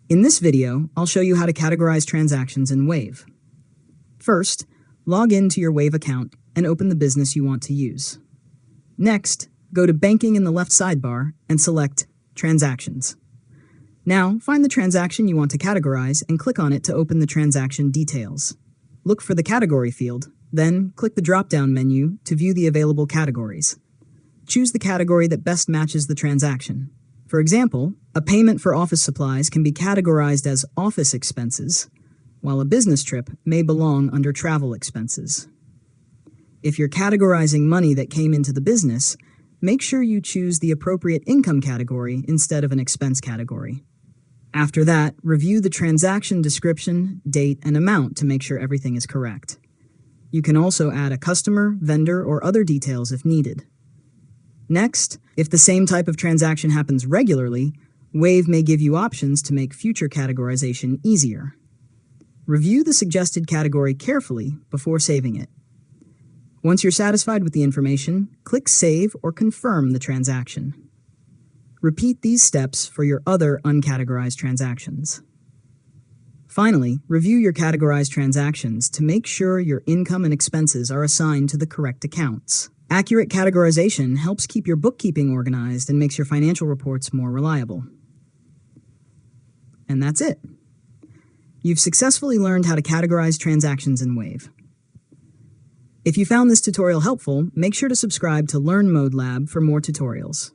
In this video, I'll show you how to categorize transactions in Wave. First, log into your Wave account and open the business you want to use. Next, go to Banking in the left sidebar and select Transactions. Now, find the transaction you want to categorize and click on it to open the transaction details. Look for the Category field, then click the drop-down menu to view the available categories. Choose the category that best matches the transaction. For example, a payment for office supplies can be categorized as office expenses, while a business trip may belong under travel expenses. If you're categorizing money that came into the business, make sure you choose the appropriate income category instead of an expense category. After that, review the transaction description, date, and amount to make sure everything is correct. You can also add a customer, vendor, or other details if needed. Next, if the same type of transaction happens regularly, Wave may give you options to make future categorization easier. Review the suggested category carefully before saving it. Once you're satisfied with the information, click Save or Confirm the transaction. Repeat these steps for your other uncategorized transactions. Finally, review your categorized transactions to make sure your income and expenses are assigned to the correct accounts. Accurate categorization helps keep your bookkeeping organized and makes your financial reports more reliable. And that's it. You've successfully learned how to categorize transactions in Wave. If you found this tutorial helpful, make sure to subscribe to Learn Mode Lab for more tutorials.